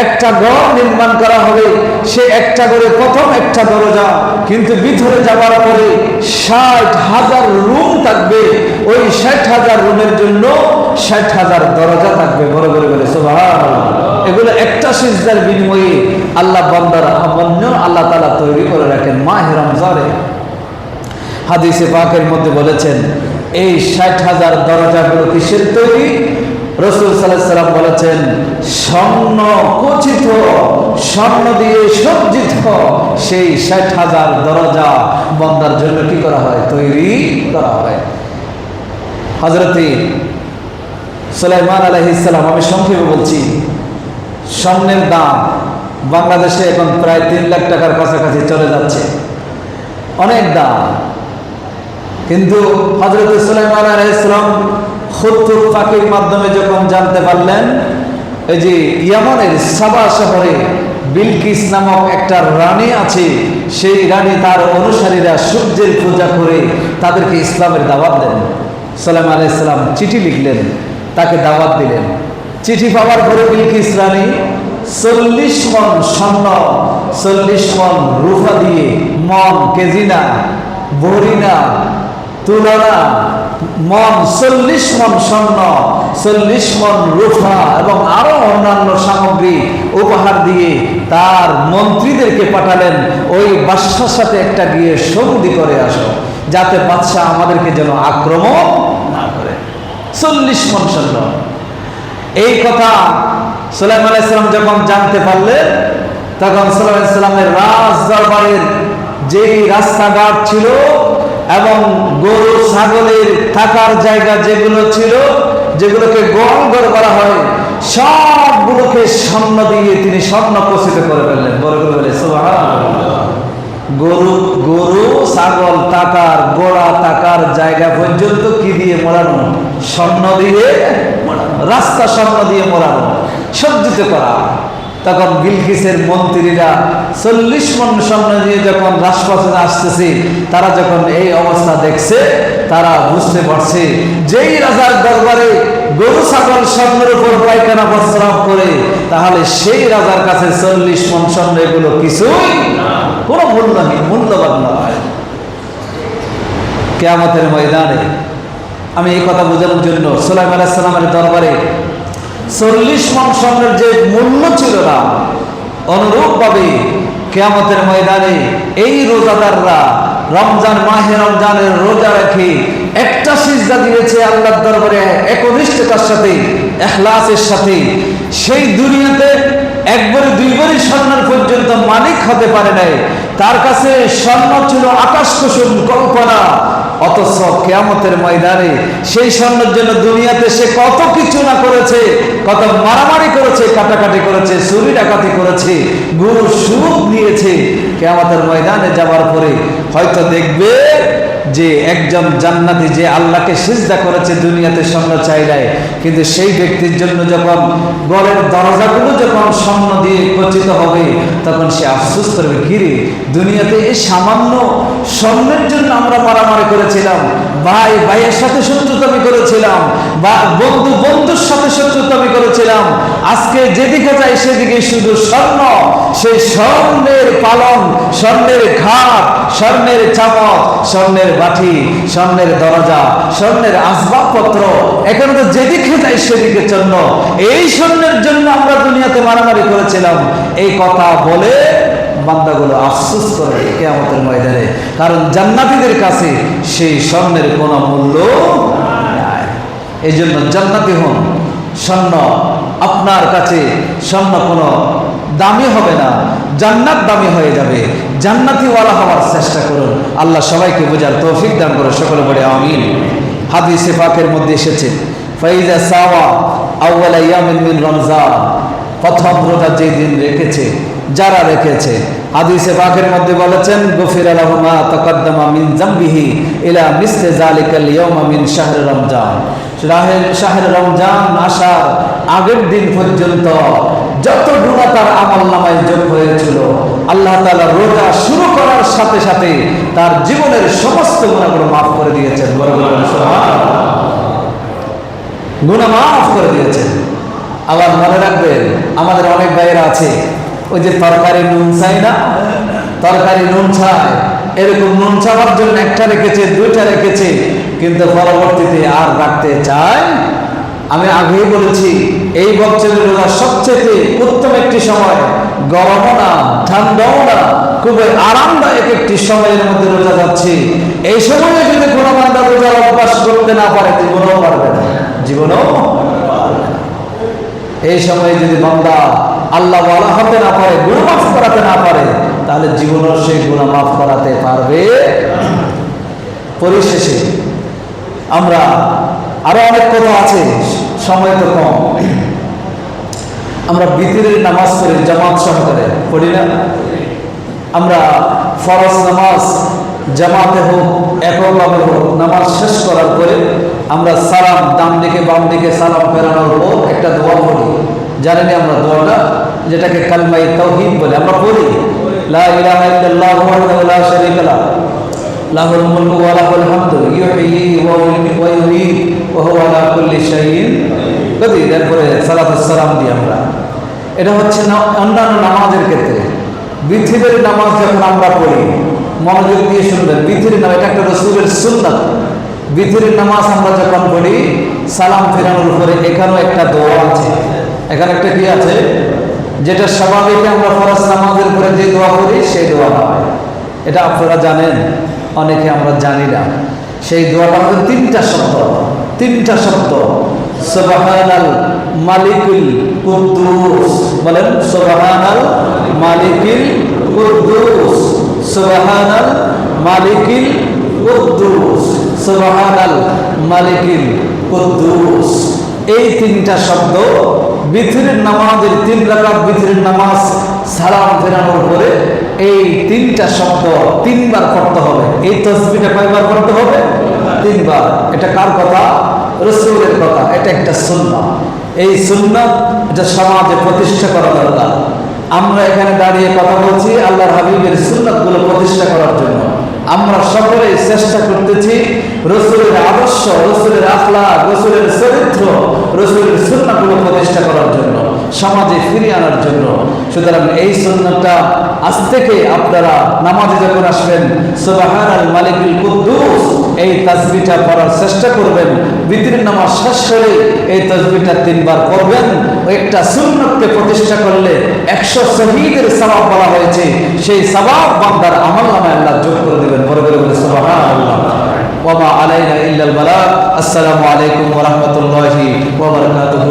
একটা ঘর নির্মাণ করা হবে, সে একটা ঘরে প্রথম একটা দরজা, কিন্তু ভিতরে যাওয়ার পরে 60,000 রুম থাকবে। ওই 60,000 রুমের জন্য 60,000 দরজা থাকবে। বড় করে বলে সুবহানাল্লাহ। এগুলো একটা সিজদার বিনিময়ে আল্লাহ বান্দার আমন্য আল্লাহ তাআলা তৈরি করে রাখেন মাহে রমজানে। হাদিসে পাকের মধ্যে বলেছেন এই 60,000 দরজাগুলো কিসের তৈরি? রাসূল সাল্লাল্লাহু আলাইহি সাল্লাম বলেছেন স্বর্ণ খচিত, স্বর্ণ দিয়ে সজ্জিত সেই 60,000 দরজা বান্দার জন্য কি করা হয়? তৈরি করা হয়। হযরত সুলাইমান আলাইহিস সালাম, আমি সংক্ষেপে বলছি, স্বর্ণের দাম বাংলাদেশে এখন প্রায় 3 লাখ টাকার কাছাকাছি চলে যাচ্ছে, অনেক দাম। কিন্তু হযরত সুলাইমান আলাইহিস সালাম খুতুব পাখির মাধ্যমে যখন জানতে পারলেন এই যে ইয়ামানের সাবা শহরে বিলকিস নামক একটা রানী আছে, সেই রানী তার অনুসারীরা সূর্যের পূজা করে তাদেরকে ইসলামের দাওয়াত দেন। সুলাইমান আলাইহিস সালাম চিঠি লিখলেন, তাকে দাওয়াত দিলেন। চিঠি পাওয়ার পরে বিলকিস রানী 40 মণ স্বর্ণ, 40 মণ রূপা দিয়ে, মন কেজি না, ভরি না, তুলা না, মন 40 মণ স্বর্ণ, 40 মণ রূপা এবং আরো অন্যান্য সামগ্রী উপহার দিয়ে তার মন্ত্রীদেরকে পাঠালেন, ওই বাদশার সাথে একটা গিয়ে সন্ধি করে আসো, যাতে বাদশাহ আমাদেরকে যেন আক্রমণ না করে। 40 মণ স্বর্ণ। এই কথা সুলাইমান আলাইহিস সালাম যখন জানতে পারলেন, তখন সুলাইমান আলাইহিস সালামের রাজ দরবারের যেই রাস্তাঘাট ছিল এবং গরু ছাগলের থাকার জায়গা যেগুলো ছিল, যেগুলোকে গোয়ালঘর বলা হয়, সবগুলোকে স্বর্ণ দিয়ে তিনি স্বর্ণ খচিত করে ফেললেন। বড় করে বলে সুবহানাল্লাহ। গরু ছাগল থাকার, গোড়া থাকার জায়গা পর্যন্ত কি দিয়ে মোড়ানো? স্বর্ণ দিয়ে মোড়ানো, রাস্তা স্বর্ণ দিয়ে মোড়ানো, সজ্জিত করা। তখন বিলকিসের মন্ত্রীরা 40 মণ স্বর্ণ দিয়ে যখন রাজপথে আসতেছে, তারা যখন এই অবস্থা দেখছে, তারা বুঝতে পারছে যেই রাজার দরবারে গরু ছাগল স্বর্ণের উপর পায়খানা প্রস্রাব করে, তাহলে সেই রাজার কাছে 40 মণ স্বর্ণ এগুলো কিছুই কোনো মূল্যহীন, মূল্যবান নয়। কিয়ামতের ময়দানে আমি এই কথা বোঝানোর জন্য সুলাইমান আলাইহিস সালামের দরবারে 40 মণ স্বর্ণের যে মূল্য ছিল না, অনুরূপভাবে কিয়ামতের ময়দানে এই রোজাদাররা রমজান, মাহে রমজানের রোজা রেখে একটা সিজদা দিয়েছে আল্লাহর দরবারে একনিষ্ঠতার সাথে, ইখলাসের সাথে, সেই দুনিয়াতে একবারে দুইবারই স্বর্ণের পর্যন্ত মালিক হতে পারে নাই। তার কাছে স্বর্ণ ছিল আকাশ কুসুম কল্পনা, অথচ কিয়ামতের ময়দানে সেই স্বর্ণের জন্য দুনিয়াতে সে কত কিছু না করেছে, কত মারামারি করেছে, কাটাকাটি করেছে, চুরি ডাকাতি করেছে, ঘুষ সুদ নিয়েছে। কিয়ামতের ময়দানে যাওয়ার পরে হয়তো দেখবে যে একজন জান্নাতি যে আল্লাহকে সিজদা করেছে দুনিয়াতে স্বর্ণ চাইলায়, কিন্তু সেই ব্যক্তির জন্য যখন ঘরের দরজাগুলো যখন স্বর্ণ দিয়ে খচিত হবে, তখন সে আফসোস করবে, কিরে দুনিয়াতে এই সামান্য স্বর্ণের জন্য আমরা মারামারি করেছিলাম, ভাই ভাইয়ের সাথে শত্রুতামি করেছিলাম, বা বন্ধু বন্ধুর সাথে শত্রুতামি করেছিলাম, আজকে যেদিকে যাই সেদিকে শুধু স্বর্ণ, সেই স্বর্ণের পালন, স্বর্ণের ঘাট, স্বর্ণের চামচ, স্বর্ণের বাটি, স্বর্ণের দরজা, স্বর্ণের আসবাবপত্র, এখানে তো যেদিকে যাই সেদিকে জন্য, এই স্বর্ণের জন্য আমরা দুনিয়াতে মারামারি করেছিলাম। এই কথা বলে বান্দাগুলো আফসোস করে কিয়ামতের ময়দানে, কারণ জান্নাতীদের কাছে সেই স্বর্ণের কোনো মূল্য নাই। এই জন্য জান্নাতি হন। স্বর্ণ আপনার কাছে, স্বর্ণ কোনো দামি হবে না, জান্নাত দামি হয়ে যাবে। জান্নাতিওয়ালা হওয়ার চেষ্টা করুন। আল্লাহ সবাইকে বোঝার তৌফিক দান করে, সকলে বলে আমিন। হাদিসে পাকের মধ্যে এসেছে, ফাইজা সাওয়া আউয়ালা ইয়ামিন মিন রমজান, প্রথম রোজা যেই দিন রেখেছে, যারা রেখেছে, হাদিসে পাকের মধ্যে বলেছেন গফিরা লাহু মা তাকাদ্দামা মিন যামবিহি ইলা মিসলি যালিকাল ইয়াউমা মিন শাহরি রমজান, শাহের রমজান আসার আগের দিন পর্যন্ত যত গুনাহ তার আমলনামায় যোগ হয়েছিল, আল্লাহ তাআলা রোজা শুরু করার সাথে সাথে তার জীবনের সমস্ত গুনাহগুলো মাফ করে দিয়েছেন। বড় বড় সুবহানাল্লাহ, গুনাহ মাফ করে দিয়েছেন। আবার মনে রাখবেন, আমাদের অনেক ভাইয়েরা আছে ওই যে তরকারি নুন চাই না, তরকারি নুন চায়, এরকম নুন চাওয়ার জন্য একটা রেখেছে, দুইটা রেখেছে, কিন্তু পরবর্তীতে আর রাখতে চায়। আমি আগেই বলেছি, এই বছরের রোজা সবচেয়ে উত্তম একটি সময়, গরমও না ঠান্ডাও না, খুবই আরামদায়ক একটি সময়ের মধ্যে রোজা যাচ্ছে। এই সময়ে যদি কোনো বান্দা রোজার অভ্যাস করতে না পারে, জীবনেও পারবে না, জীবনেও পারবে না। এই সময়ে যদি বান্দা আল্লাহ ওয়ালা হতে না পারে, গুনাহ মাফ করাতে না পারে, তাহলে জীবনেও সেই গুনাহ মাফ করাতে পারবে। পরিশেষে আমরা আরো অনেক কথা আছে, সময় তো কম। আমরা বিতিরের নামাজ পড়ি, জামাত সহকারে পড়ি না? আমরা ফরজ নামাজ জামাতে হোক এককভাবে হোক, নামাজ শেষ করার পরে আমরা সালাম, ডান দিকে বাম দিকে সালাম ফেরানোর পর একটা দোয়া পড়ি। জানেন আমরা দোয়াটা, যেটাকে কালমায়ে তাওহীদ বলে, আমরা পড়ি লা ইলাহা ইল্লাল্লাহু ওয়াহদাহু লা শারীকা লাহু লাহুল মুলকু ওয়া লাহুল হামদু ইউহয়ি ওয়া ইউমীত ওয়া হুয়া আলা কুল্লি শাইইন কাদির। এরপরে সালাতুস সালাম দিই আমরা। এটা হচ্ছে না অন্যান্য নামাজের ক্ষেত্রে। বিথিরের নামাজ যখন আমরা পড়ি, মনোযোগ দিয়ে শুনবেন, বিথিরের নামাজ এটা একটা রাসূলের সুন্নাত। বিথিরের নামাজ আমরা যখন পড়ি, সালাম ফেরানোর পরে এখানেও একটা দোয়া আছে। এখানে একটা কি আছে, যেটা স্বাভাবিক আমরা ফরজ নামাজের পরে যে দোয়া করি সেই দোয়া নয়। এটা আপনারা জানেন, অনেকে আমরা জানি না। সেই দোয়াটা হচ্ছে তিনটা শব্দ। সুবহানাল মালিকুল কুদ্দুস, বলেন সুবহানাল মালিকুল কুদ্দুস, সুবহানাল মালিকুল কুদ্দুস, সুবহানাল মালিকুল কুদ্দুস। এই তিনটা শব্দ বিথিরের নামাজের 3 রাকাত বিথিরের নামাজ সালাম ফেরানোর পরে এই তিনটা শব্দ 3 বার পড়তে হবে। এই তাসবিহটা কয়বার পড়তে হবে? 3 বার। এটা কার কথা? রাসূলের কথা। এটা একটা সুন্নাহ। এই সুন্নাহ এটা সমাজে প্রতিষ্ঠা করা দরকার। আমরা এখানে দাঁড়িয়ে কথা বলছি আল্লাহর হাবিবের সুন্নাতগুলো প্রতিষ্ঠা করার জন্য। আমরা সকলেই চেষ্টা করতেছি রাসূলের আদর্শ, রাসূলের আখলাক, রাসূলের চরিত্র, রাসূলের সুন্নাহগুলো প্রতিষ্ঠা করার জন্য, সমাজে ফিরিয়ে আনার জন্য। সুতরাং এই সুন্নাহটা আজ থেকে আপনারা নামাজে যখন আসবেন, সুবহানাল মালিকুল কুদ্দুস এই তাসবিহটা পড়ার চেষ্টা করবেন। বিতরের নামাজ শেষ করে এই তাসবিহটা 3 বার পড়বেন। একটা সুন্নাতকে প্রতিষ্ঠা করলে 100 শহীদের সওয়াব বলা হয়েছে, সেই সওয়াব বান্দার আমলনামায় আল্লাহ যোগ করে দেবেন। বড় করে বলে সুবহানাল্লাহ। ওয়া মা আলাইনা ইল্লাল বালাগ। আসসালামু আলাইকুম ওয়া রাহমাতুল্লাহি ওয়া বারাকাতুহু।